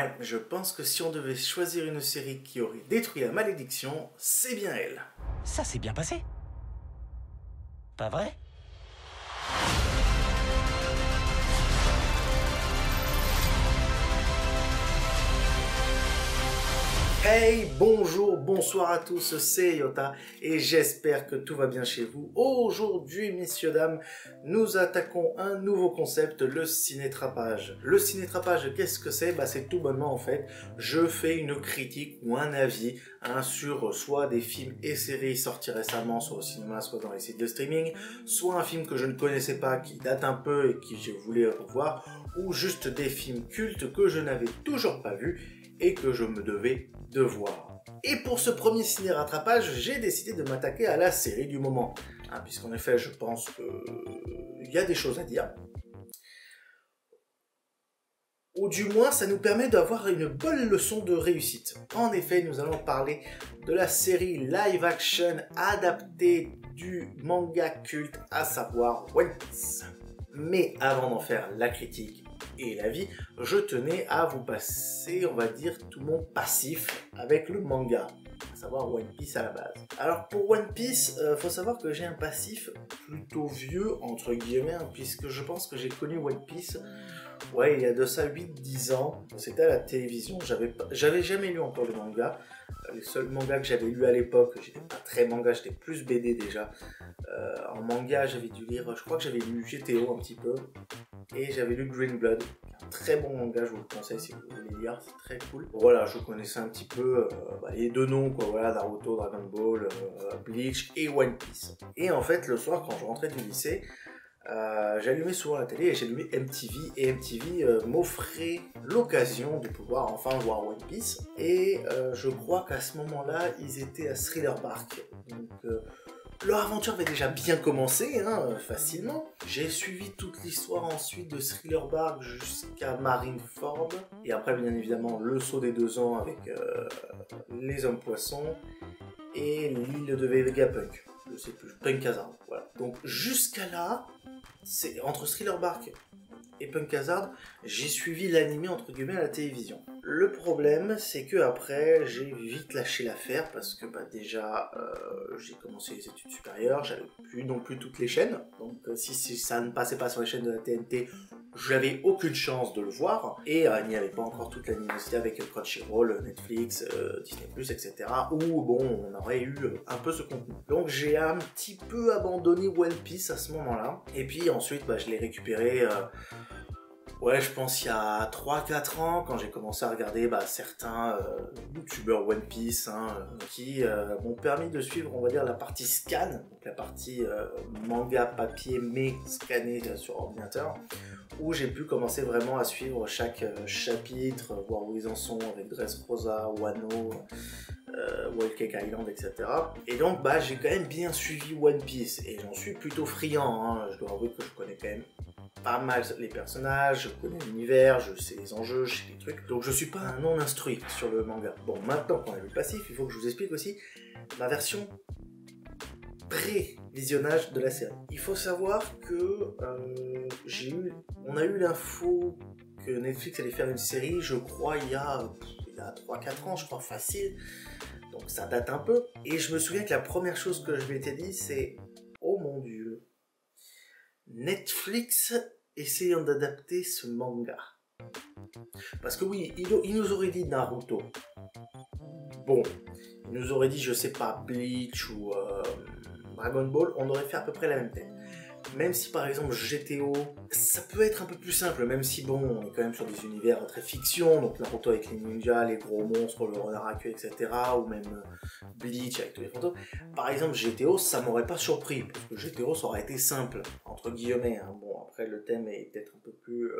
Ouais, je pense que si on devait choisir une série qui aurait détruit la malédiction, c'est bien elle. Ça s'est bien passé. Pas vrai? Hey, bonjour, bonsoir à tous, c'est Yota et j'espère que tout va bien chez vous. Aujourd'hui, messieurs, dames, nous attaquons un nouveau concept, le cinétrapage. Le cinétrapage, qu'est-ce que c'est? C'est tout bonnement en fait, je fais une critique ou un avis sur soit des films et séries sortis récemment, soit au cinéma, soit dans les sites de streaming, soit un film que je ne connaissais pas, qui date un peu et qui je voulais revoir, ou juste des films cultes que je n'avais toujours pas vus et que je me devais de voir. Et pour ce premier ciné-rattrapage, j'ai décidé de m'attaquer à la série du moment. Puisqu'en effet, je pense qu'il y a des choses à dire. Ou du moins, ça nous permet d'avoir une bonne leçon de réussite. En effet, nous allons parler de la série live-action adaptée du manga culte, à savoir One Piece. Mais avant d'en faire la critique et l'avis, je tenais à vous passer, on va dire, tout mon passif avec le manga, à savoir One Piece à la base. Alors pour One Piece, faut savoir que j'ai un passif plutôt vieux, entre guillemets, puisque je pense que j'ai connu One Piece, ouais, il y a de ça 8-10 ans, c'était à la télévision, j'avais jamais lu encore le manga. Les seuls mangas que j'avais lus à l'époque, j'étais pas très manga, j'étais plus BD déjà. En manga, j'avais dû lire, je crois que j'avais lu GTO un petit peu, et j'avais lu Green Blood, un très bon manga, je vous le conseille si vous voulez lire, c'est très cool. Voilà, je connaissais un petit peu les deux noms, quoi, voilà, Naruto, Dragon Ball, Bleach et One Piece. Et en fait, le soir, quand je rentrais du lycée, j'allumais souvent la télé et j'allumais MTV, et MTV m'offrait l'occasion de pouvoir enfin voir One Piece, et je crois qu'à ce moment-là ils étaient à Thriller Bark, donc leur aventure avait déjà bien commencé, facilement. J'ai suivi toute l'histoire ensuite de Thriller Bark jusqu'à Marineford, et après bien évidemment le saut des 2 ans avec les hommes poissons et l'île de Vegapunk, je sais plus, Punk Hazard, voilà. Donc jusqu'à là, c'est entre Thriller Bark et Punk Hazard, j'ai suivi l'anime entre guillemets à la télévision. Le problème, c'est que après, j'ai vite lâché l'affaire parce que déjà, j'ai commencé les études supérieures, j'avais plus non plus toutes les chaînes, donc si ça ne passait pas sur les chaînes de la TNT, j'avais aucune chance de le voir, et il n'y avait pas encore toute l'animosité avec Crunchyroll, Netflix, Disney+, etc., où bon, on aurait eu un peu ce contenu. Donc j'ai un petit peu abandonné One Piece à ce moment-là, et puis ensuite je l'ai récupéré, ouais, je pense il y a 3-4 ans, quand j'ai commencé à regarder certains youtubeurs One Piece qui m'ont permis de suivre, on va dire, la partie scan, donc la partie manga papier mais scanné sur ordinateur, où j'ai pu commencer vraiment à suivre chaque chapitre, voir où ils en sont avec Dressrosa, Wano, Whole Cake Island, etc. Et donc j'ai quand même bien suivi One Piece, et j'en suis plutôt friand, je dois avouer que je connais quand même pas mal les personnages, je connais l'univers, je sais les enjeux, je sais les trucs, donc je suis pas un non instruit sur le manga. Bon, maintenant qu'on a vu le passif, il faut que je vous explique aussi ma version pré-visionnage de la série. Il faut savoir que on a eu l'info que Netflix allait faire une série, je crois il y a 3-4 ans, je crois, facile, donc ça date un peu, et je me souviens que la première chose que je m'étais dit, c'est « Oh mon Dieu, Netflix essayant d'adapter ce manga. » Parce que oui, il nous aurait dit Naruto. Bon, il nous aurait dit, je sais pas, Bleach ou Dragon Ball, on aurait fait à peu près la même tête. Même si par exemple GTO, ça peut être un peu plus simple, même si bon, on est quand même sur des univers très fiction, donc Naruto avec les ninjas, les gros monstres, le renard à queue, etc., ou même Bleach avec tous les fantômes. Par exemple GTO, ça m'aurait pas surpris, parce que GTO ça aurait été simple, entre guillemets. Bon, après le thème est peut-être un peu plus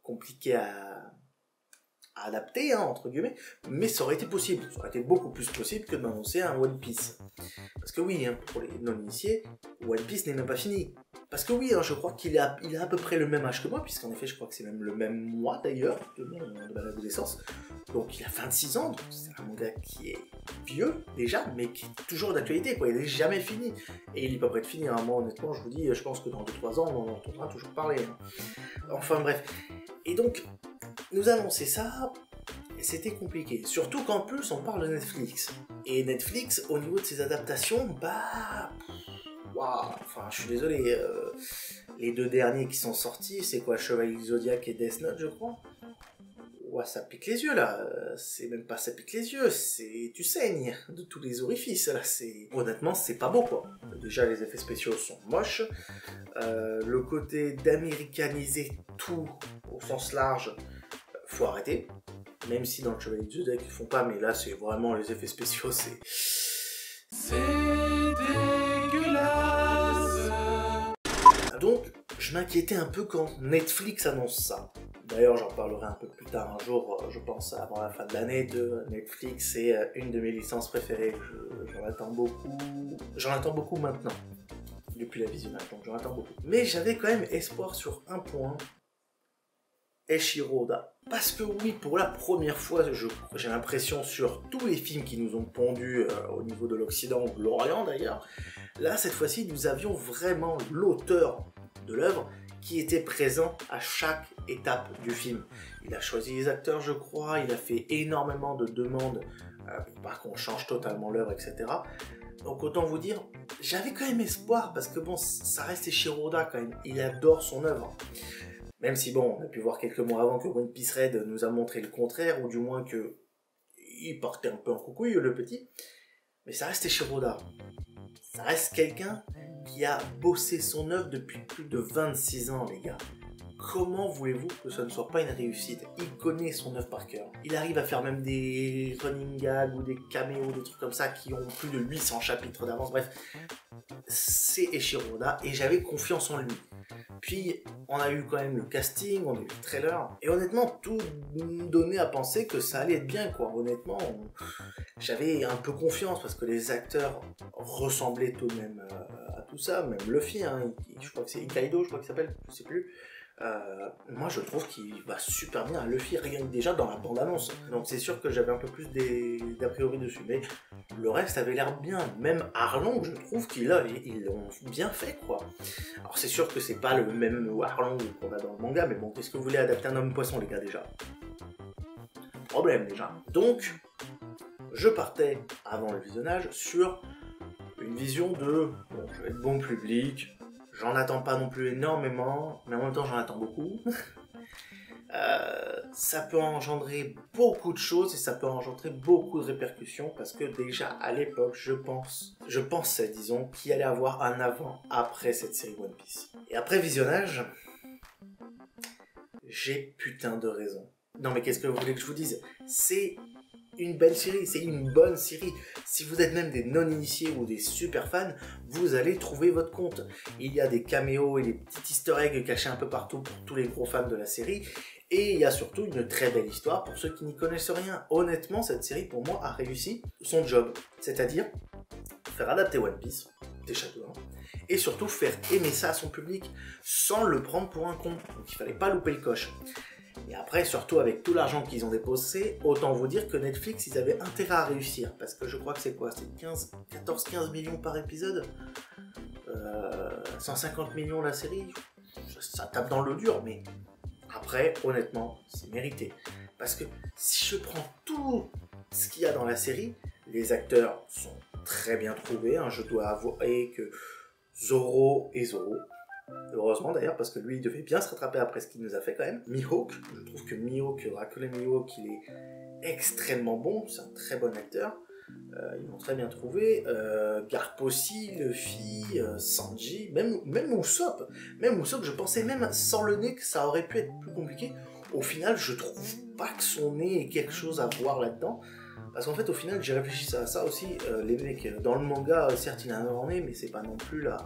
compliqué à adapter, entre guillemets, mais ça aurait été possible, ça aurait été beaucoup plus possible que de m'annoncer un One Piece. Parce que oui, pour les non-initiés, One Piece n'est même pas fini. Parce que oui, je crois qu'il a à peu près le même âge que moi, puisqu'en effet, je crois que c'est même le même mois d'ailleurs, de ma adolescence. Donc il a 26 ans, donc c'est un manga qui est vieux déjà, mais qui est toujours d'actualité, quoi. Il n'est jamais fini. Et il est pas prêt de finir, moi honnêtement, je vous dis, je pense que dans 2-3 ans, on en entendra toujours parler. Enfin bref. Et donc, nous annoncer ça, c'était compliqué. Surtout qu'en plus, on parle de Netflix. Et Netflix, au niveau de ses adaptations, bah... Waouh, enfin, je suis désolé, les deux derniers qui sont sortis, c'est quoi, Chevalier du Zodiac et Death Note, je crois. Ouah, ça pique les yeux, là. C'est même pas ça pique les yeux, c'est... Tu saignes de tous les orifices, là. C'est... Honnêtement, c'est pas beau, quoi. Déjà, les effets spéciaux sont moches. Le côté d'américaniser tout, au sens large, faut arrêter. Même si dans le Chevalier du Zodiac, ils font pas, mais là, c'est vraiment les effets spéciaux, c'est... C'est dégueulasse. Donc, je m'inquiétais un peu quand Netflix annonce ça. D'ailleurs, j'en parlerai un peu plus tard un jour, je pense avant la fin de l'année, de Netflix. C'est une de mes licences préférées. J'en attends beaucoup. J'en attends beaucoup maintenant. Depuis la visionnage, donc j'en attends beaucoup. Mais j'avais quand même espoir sur un point. Eiichiro Oda. Parce que oui, pour la première fois, j'ai l'impression sur tous les films qui nous ont pondus au niveau de l'Occident ou de l'Orient d'ailleurs, là cette fois-ci nous avions vraiment l'auteur de l'œuvre qui était présent à chaque étape du film. Il a choisi les acteurs, je crois, il a fait énormément de demandes pour pas qu'on change totalement l'œuvre, etc. Donc autant vous dire, j'avais quand même espoir parce que bon, ça reste Eiichiro Oda quand même, il adore son œuvre. Même si bon, on a pu voir quelques mois avant que One Piece Red nous a montré le contraire, ou du moins que il partait un peu en coucouille le petit, mais ça reste Eiichiro Oda. Ça reste quelqu'un qui a bossé son œuvre depuis plus de 26 ans, les gars. Comment voulez-vous que ça ne soit pas une réussite? Il connaît son œuvre par cœur. Il arrive à faire même des running gags ou des caméos, des trucs comme ça qui ont plus de 800 chapitres d'avance. Bref, c'est Eiichiro Oda et j'avais confiance en lui. Puis, on a eu quand même le casting, on a eu le trailer, et honnêtement, tout donnait à penser que ça allait être bien, quoi. Honnêtement, j'avais un peu confiance, parce que les acteurs ressemblaient tout de même à tout ça, même Luffy, hein, je crois que c'est Ikaido, je crois qu'il s'appelle, je sais plus. Moi je trouve qu'il va super bien à Luffy, rien que déjà dans la bande-annonce. Donc c'est sûr que j'avais un peu plus d'a priori dessus, mais le reste avait l'air bien. Même Arlong, je trouve qu'ils l'ont bien fait, quoi. Alors c'est sûr que c'est pas le même Arlong qu'on a dans le manga, mais bon, qu'est-ce que vous voulez adapter un homme-poisson, les gars, déjà? Problème, déjà. Donc, je partais, avant le visionnage, sur une vision de... Bon, je vais être bon public... J'en attends pas non plus énormément, mais en même temps j'en attends beaucoup. Ça peut engendrer beaucoup de choses et ça peut engendrer beaucoup de répercussions parce que déjà à l'époque, je pensais, disons, qu'il y allait avoir un avant-après cette série One Piece. Et après visionnage, j'ai putain de raison. Non mais qu'est-ce que vous voulez que je vous dise? C'est une belle série, c'est une bonne série. Si vous êtes même des non-initiés ou des super fans, vous allez trouver votre compte. Il y a des caméos et des petits easter eggs cachés un peu partout pour tous les gros fans de la série. Et il y a surtout une très belle histoire pour ceux qui n'y connaissent rien. Honnêtement, cette série pour moi a réussi son job. C'est-à-dire faire adapter One Piece, déjà de un, et surtout faire aimer ça à son public sans le prendre pour un con. Donc il fallait pas louper le coche. Et après, surtout avec tout l'argent qu'ils ont dépensé, autant vous dire que Netflix, ils avaient intérêt à réussir. Parce que je crois que c'est quoi? C'est 14-15 millions par épisode 150 millions la série. Ça tape dans le dur, mais après, honnêtement, c'est mérité. Parce que si je prends tout ce qu'il y a dans la série, les acteurs sont très bien trouvés. Hein. Je dois avouer que Zoro et Zoro... Heureusement d'ailleurs, parce que lui, il devait bien se rattraper après ce qu'il nous a fait quand même. Mihawk, je trouve que Rakule Mihawk, il est extrêmement bon, c'est un très bon acteur. Ils l'ont très bien trouvé. Garp aussi, Luffy, Sanji, même Usopp. Même Usopp, je pensais même sans le nez que ça aurait pu être plus compliqué. Au final, je trouve pas que son nez ait quelque chose à voir là-dedans. Parce qu'en fait, au final, j'ai réfléchi à ça aussi. Les mecs, dans le manga, certes, il a un grand nez, mais c'est pas non plus là...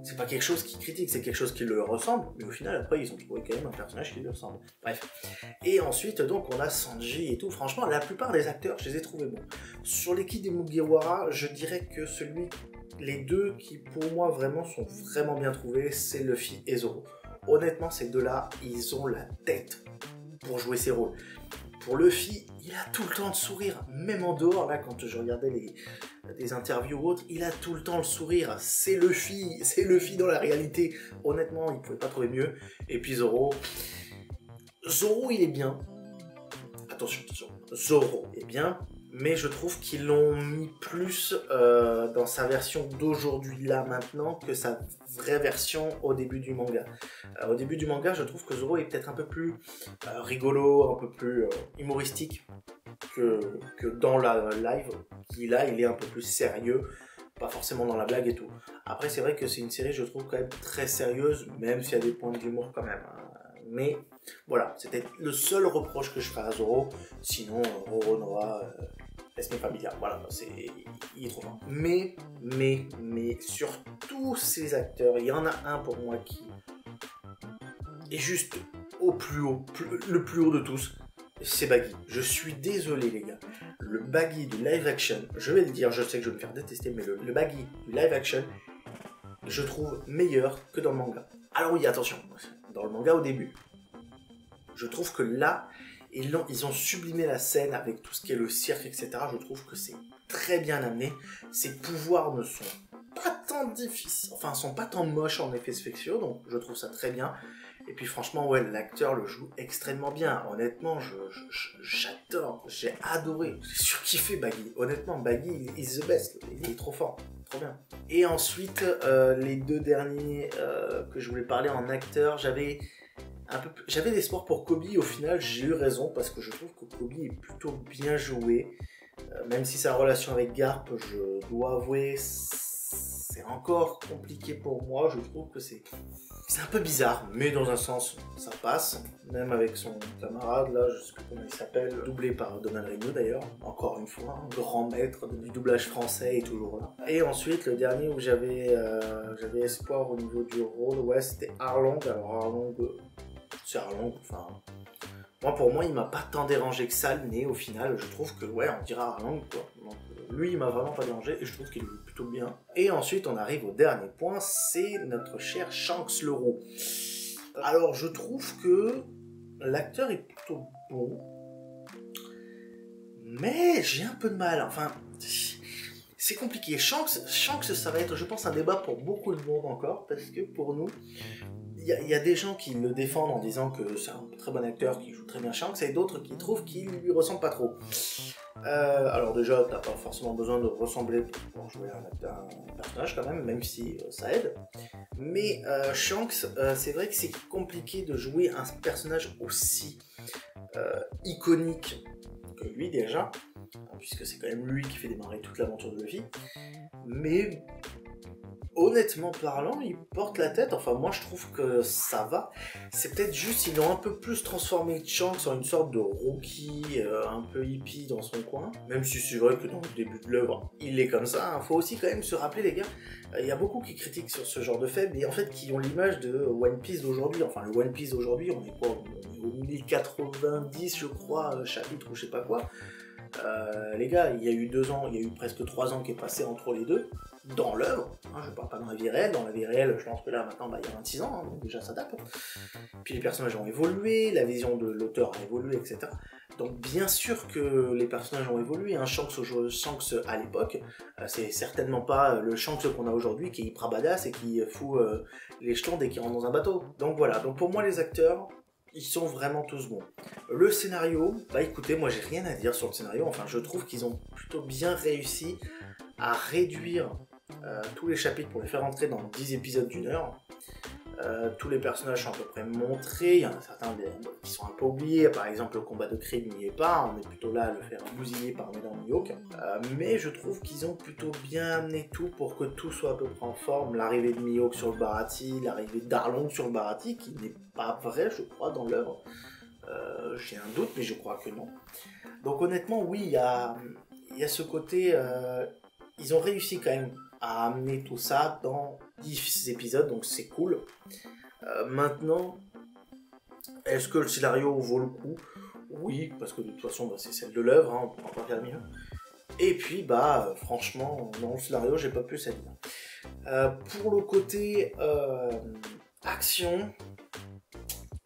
C'est pas quelque chose qui critique, c'est quelque chose qui le ressemble, mais au final, après, ils ont trouvé quand même un personnage qui lui ressemble. Bref. Et ensuite, donc, on a Sanji et tout. Franchement, la plupart des acteurs, je les ai trouvés bons. Sur l'équipe des Mugiwara, je dirais que les deux qui, pour moi, vraiment, sont vraiment bien trouvés, c'est Luffy et Zoro. Honnêtement, ces deux-là, ils ont la tête pour jouer ces rôles. Pour Luffy, il a tout le temps de sourire, même en dehors, là, quand je regardais des interviews ou autres, il a tout le temps le sourire, c'est Luffy dans la réalité, honnêtement, il ne pouvait pas trouver mieux. Et puis Zoro, il est bien, attention, Zoro est bien, mais je trouve qu'ils l'ont mis plus dans sa version d'aujourd'hui, là, maintenant, que sa vraie version au début du manga. Au début du manga, je trouve que Zoro est peut-être un peu plus rigolo, un peu plus humoristique que dans la live, qui là, il est un peu plus sérieux, pas forcément dans la blague et tout. Après, c'est vrai que c'est une série, je trouve, quand même très sérieuse, même s'il y a des points d'humour quand même. Mais voilà, c'était le seul reproche que je ferais à Zoro. Sinon, Roronoa, Esme Familia, voilà, il est trop fort. Mais sur tous ces acteurs, il y en a un pour moi qui est juste au plus haut, le plus haut de tous, c'est Baggy. Je suis désolé les gars, le Baggy du live action, je vais le dire, je sais que je vais me faire détester, mais le Baggy du live action, je trouve meilleur que dans le manga. Alors oui, attention, dans le manga au début, je trouve que là, ils ont sublimé la scène avec tout ce qui est le cirque, etc. Je trouve que c'est très bien amené. Ses pouvoirs ne sont pas tant difficiles, enfin, sont pas tant moches en effets spéciaux, donc je trouve ça très bien. Et puis franchement, ouais, l'acteur le joue extrêmement bien. Honnêtement, j'adore, j'ai adoré, j'ai surkiffé Baggy. Honnêtement, Baggy is the best, il est trop fort, trop bien. Et ensuite, les deux derniers que je voulais parler en acteur, j'avais l'espoir pour Kobe. Au final, j'ai eu raison parce que je trouve que Kobe est plutôt bien joué. Même si sa relation avec Garp, je dois avouer, c'est encore compliqué pour moi. Je trouve que c'est un peu bizarre, mais dans un sens, ça passe. Même avec son camarade, là, je sais plus comment il s'appelle, doublé par Donald Renew d'ailleurs. Encore une fois, un grand maître du doublage français est toujours là. Et ensuite, le dernier où j'avais espoir au niveau du rôle, ouais, c'était Arlong. Alors Arlong, c'est Arlong, enfin... Pour moi, il m'a pas tant dérangé que ça, le nez, au final. Je trouve que, ouais, on dirait Arlong, quoi. Donc, lui, il m'a vraiment pas dérangé et je trouve qu'il joue plutôt bien. Et ensuite, on arrive au dernier point, c'est notre cher Shanks le Roux. Alors, je trouve que l'acteur est plutôt bon, mais j'ai un peu de mal. Enfin, c'est compliqué. Shanks, ça va être, je pense, un débat pour beaucoup de monde encore, parce que pour nous, il y a des gens qui le défendent en disant que c'est un très bon acteur qui joue très bien Shanks, et d'autres qui trouvent qu'il lui ressemble pas trop. Alors déjà, t'as pas forcément besoin de ressembler pour jouer un personnage quand même si ça aide. Mais Shanks, c'est vrai que c'est compliqué de jouer un personnage aussi iconique que lui déjà, puisque c'est quand même lui qui fait démarrer toute l'aventure de Luffy. Mais honnêtement parlant, il porte la tête. Enfin, moi je trouve que ça va. C'est peut-être juste ils l'ont un peu plus transformé Shanks en une sorte de rookie, un peu hippie dans son coin. Même si c'est vrai que dans le début de l'œuvre, il est comme ça. Faut aussi quand même se rappeler, les gars, il y a beaucoup qui critiquent sur ce genre de fait, mais en fait qui ont l'image de One Piece d'aujourd'hui. Enfin, le One Piece d'aujourd'hui, on est quoi? On est au 1090, je crois, chapitre ou je sais pas quoi. Les gars, il y a eu 2 ans, il y a eu presque 3 ans qui est passé entre les deux. Dans l'œuvre, hein, je parle pas dans la vie réelle, je pense que là maintenant il y a 26 ans, hein, donc déjà ça date. Puis les personnages ont évolué, la vision de l'auteur a évolué, etc. Donc bien sûr que les personnages ont évolué, hein. Shanks à l'époque, c'est certainement pas le Shanks qu'on a aujourd'hui qui est hyper badass et qui fout les jetons dès qu'il rentre dans un bateau. Donc voilà, donc pour moi les acteurs, ils sont vraiment tous bons. Le scénario, bah écoutez, moi j'ai rien à dire sur le scénario, enfin je trouve qu'ils ont plutôt bien réussi à réduire tous les chapitres pour les faire entrer dans 10 épisodes d'1 heure. Tous les personnages sont à peu près montrés, il y en a certains qui sont un peu oubliés, par exemple le combat de Krieg n'y est pas, on est plutôt là à le faire bousiller par Madame Mihawk, mais je trouve qu'ils ont plutôt bien amené tout pour que tout soit à peu près en forme, l'arrivée de Mihawk sur le Baratie, l'arrivée d'Arlong sur le Baratie, qui n'est pas vrai je crois dans l'œuvre, j'ai un doute mais je crois que non. Donc honnêtement oui, il y a ce côté, ils ont réussi quand même à amener tout ça dans 10 épisodes, donc c'est cool. Maintenant, est-ce que le scénario vaut le coup? Oui, parce que de toute façon, c'est celle de l'œuvre, hein, on ne peut pas faire mieux. Et puis, franchement, dans le scénario, j'ai pas plus à dire. Pour le côté action,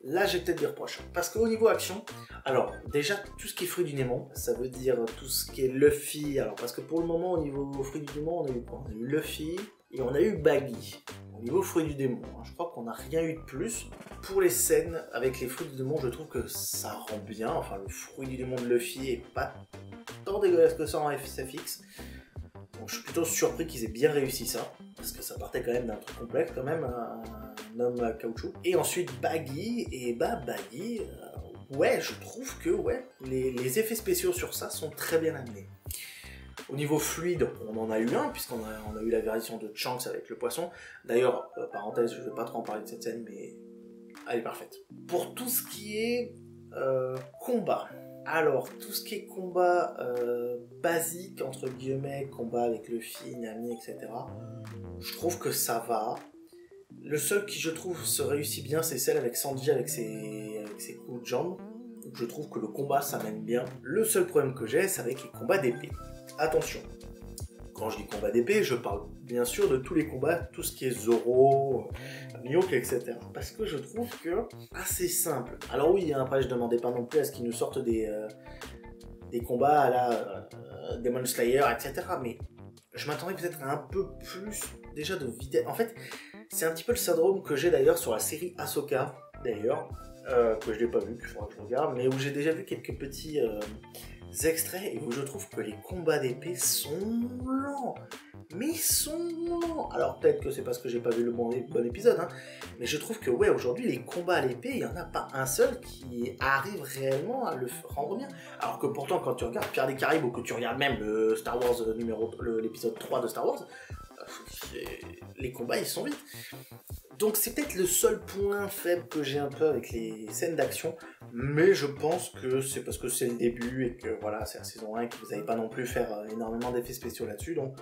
là j'ai peut-être des reproches. Parce qu'au niveau action, alors déjà tout ce qui est fruit du Némon, ça veut dire tout ce qui est Luffy. Alors parce que pour le moment au niveau fruit du Némon, on a eu quoi? On a eu Luffy, Et on a eu Baggy. Au niveau fruits du démon, hein, je crois qu'on n'a rien eu de plus. Pour les scènes avec les fruits du démon, je trouve que ça rend bien. Enfin, le fruit du démon de Luffy est pas tant dégueulasse que ça en FSFX. Donc je suis plutôt surpris qu'ils aient bien réussi ça. Parce que ça partait quand même d'un truc complexe, quand même, un homme à caoutchouc. Et ensuite Baggy, et bah Baggy, ouais, je trouve que ouais, les effets spéciaux sur ça sont très bien amenés. Au niveau fluide, on en a eu un, puisqu'on a eu la version de Shanks avec le poisson. D'ailleurs, parenthèse, je ne vais pas trop en parler de cette scène, mais elle est parfaite. Pour tout ce qui est combat, alors, tout ce qui est combat basique, entre guillemets, combat avec Luffy, Nami, etc., je trouve que ça va. Le seul qui, je trouve, se réussit bien, c'est celle avec Sanji, avec ses coups de jambes. Donc, je trouve que le combat, ça mène bien. Le seul problème que j'ai, c'est avec les combats d'épée. Attention, quand je dis combat d'épée, je parle bien sûr de tous les combats, tout ce qui est Zoro, Mihawk, etc. Parce que je trouve que assez simple. Alors oui, après je demandais pas non plus à ce qu'ils nous sortent des combats à la Demon Slayer, etc. Mais je m'attendais peut-être à un peu plus déjà de vitesse. En fait, c'est un petit peu le syndrome que j'ai d'ailleurs sur la série Ahsoka, d'ailleurs, que je n'ai pas vu, qu'il faudra que je regarde, mais où j'ai déjà vu quelques petits extraits et où je trouve que les combats d'épée sont lents. Mais ils sont lents. Alors peut-être que c'est parce que j'ai pas vu le bon épisode, hein, mais je trouve que ouais, aujourd'hui les combats à l'épée, il n'y en a pas un seul qui arrive réellement à le rendre bien. Alors que pourtant quand tu regardes Pierre des Caraïbes ou que tu regardes même le Star Wars l'épisode 3 de Star Wars, les combats ils sont vite. Donc c'est peut-être le seul point faible que j'ai un peu avec les scènes d'action, mais je pense que c'est parce que c'est le début et que voilà, c'est la saison 1 et que vous n'allez pas non plus faire énormément d'effets spéciaux là-dessus, donc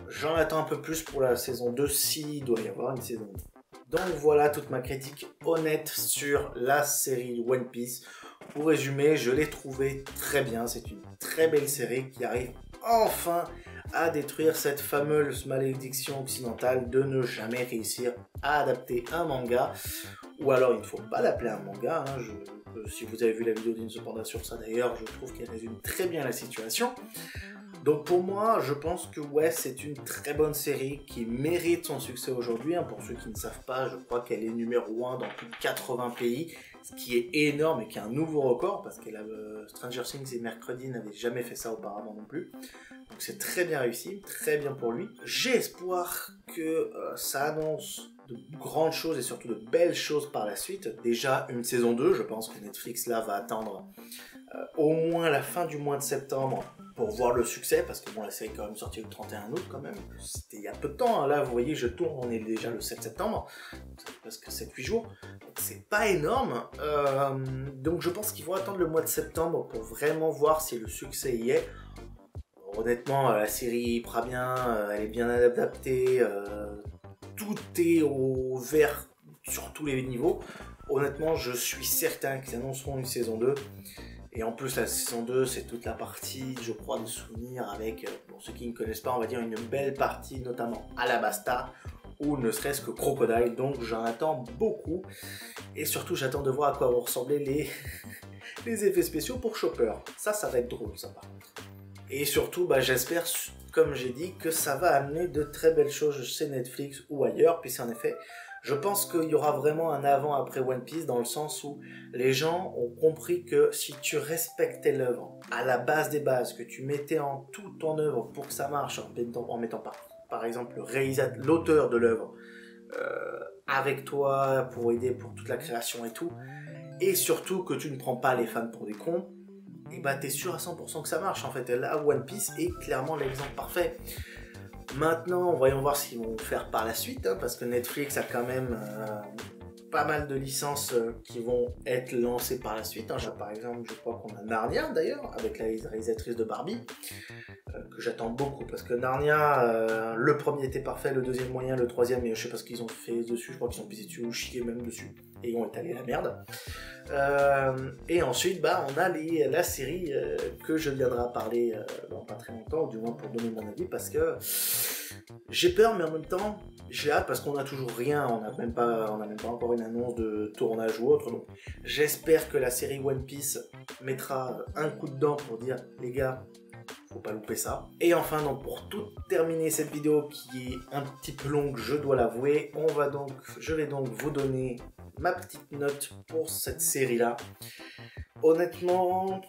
j'en attends un peu plus pour la saison 2 s'il doit y avoir une saison 2. Donc voilà toute ma critique honnête sur la série One Piece. Pour résumer, je l'ai trouvé très bien, c'est une très belle série qui arrive enfin à détruire cette fameuse malédiction occidentale de ne jamais réussir à adapter un manga, ou alors il ne faut pas l'appeler un manga, hein, si vous avez vu la vidéo d'Insepanda sur ça d'ailleurs, je trouve qu'elle résume très bien la situation. Donc pour moi, je pense que ouais, c'est une très bonne série qui mérite son succès aujourd'hui, hein. Pour ceux qui ne savent pas, je crois qu'elle est numéro 1 dans plus de 80 pays, ce qui est énorme et qui est un nouveau record, parce que Stranger Things et Mercredi n'avaient jamais fait ça auparavant non plus. Donc c'est très bien réussi, très bien pour lui. J'ai espoir que ça annonce de grandes choses et surtout de belles choses par la suite. Déjà une saison 2, je pense que Netflix là va attendre au moins la fin du mois de septembre pour voir le succès, parce que bon, la série est quand même sortie le 31 août quand même, c'était il y a peu de temps, hein. Là vous voyez je tourne, on est déjà le 7 septembre, c'est presque 7-8 jours, donc c'est pas énorme, donc je pense qu'ils vont attendre le mois de septembre pour vraiment voir si le succès y est. Honnêtement, la série fera bien, elle est bien adaptée, tout est au vert sur tous les niveaux. Honnêtement, je suis certain qu'ils annonceront une saison 2. Et en plus, la saison 2, c'est toute la partie, je crois, de souvenirs avec, pour ceux qui ne connaissent pas, on va dire une belle partie, notamment Alabasta, ou ne serait-ce que Crocodile. Donc j'en attends beaucoup. Et surtout, j'attends de voir à quoi vont ressembler les effets spéciaux pour Chopper. Ça va être drôle, ça, par contre. Et surtout, j'espère, comme j'ai dit, que ça va amener de très belles choses chez Netflix ou ailleurs, puisqu'en effet, je pense qu'il y aura vraiment un avant-après One Piece, dans le sens où les gens ont compris que si tu respectais l'œuvre à la base des bases, que tu mettais en tout en œuvre pour que ça marche, en mettant par exemple l'auteur de l'œuvre avec toi pour aider pour toute la création et tout, et surtout que tu ne prends pas les fans pour des cons, et t'es sûr à 100% que ça marche en fait. Là, One Piece est clairement l'exemple parfait. Maintenant, voyons voir ce qu'ils vont faire par la suite, hein, parce que Netflix a quand même pas mal de licences qui vont être lancées par la suite. Hein. Par exemple, je crois qu'on a Narnia d'ailleurs, avec la réalisatrice de Barbie, que j'attends beaucoup, parce que Narnia, le premier était parfait, le deuxième moyen, le troisième, et je sais pas ce qu'ils ont fait dessus, je crois qu'ils ont pissé dessus ou chié même dessus, et ils ont étalé la merde. Et ensuite, on a la série que je viendrai parler dans pas très longtemps, ou du moins pour donner mon avis, parce que j'ai peur, mais en même temps, j'ai hâte, parce qu'on n'a toujours rien, on n'a même pas encore une annonce de tournage ou autre, donc j'espère que la série One Piece mettra un coup de dent pour dire, les gars, faut pas louper ça. Et enfin, donc pour tout terminer cette vidéo qui est un petit peu longue, je dois l'avouer, je vais donc vous donner ma petite note pour cette série-là. Honnêtement,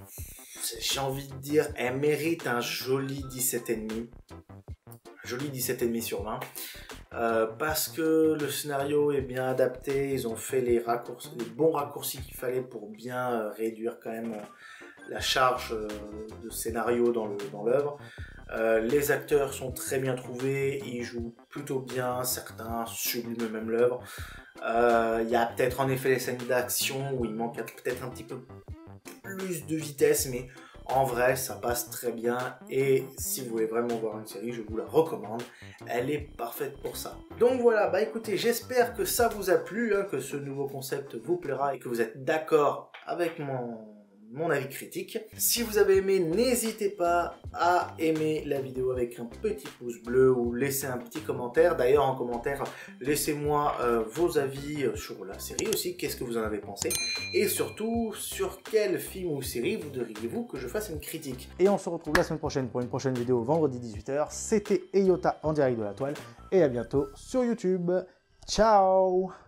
j'ai envie de dire, elle mérite un joli 17,5. Joli 17,5 sur 20. Parce que le scénario est bien adapté, ils ont fait les bons raccourcis qu'il fallait pour bien réduire quand même la charge de scénario dans l'œuvre. Les acteurs sont très bien trouvés, ils jouent plutôt bien, certains subliment même l'œuvre. Il y a peut-être en effet les scènes d'action où il manque peut-être un petit peu plus de vitesse, mais en vrai ça passe très bien, et si vous voulez vraiment voir une série, je vous la recommande, elle est parfaite pour ça. Donc voilà, bah écoutez, j'espère que ça vous a plu, hein, que ce nouveau concept vous plaira et que vous êtes d'accord avec mon avis critique. Si vous avez aimé, n'hésitez pas à aimer la vidéo avec un petit pouce bleu ou laisser un petit commentaire. D'ailleurs, en commentaire, laissez-moi vos avis sur la série aussi, qu'est-ce que vous en avez pensé, et surtout, sur quel film ou série voudriez-vous que je fasse une critique. Et on se retrouve la semaine prochaine pour une prochaine vidéo, vendredi 18 h. C'était Eyota en direct de la toile, et à bientôt sur YouTube. Ciao!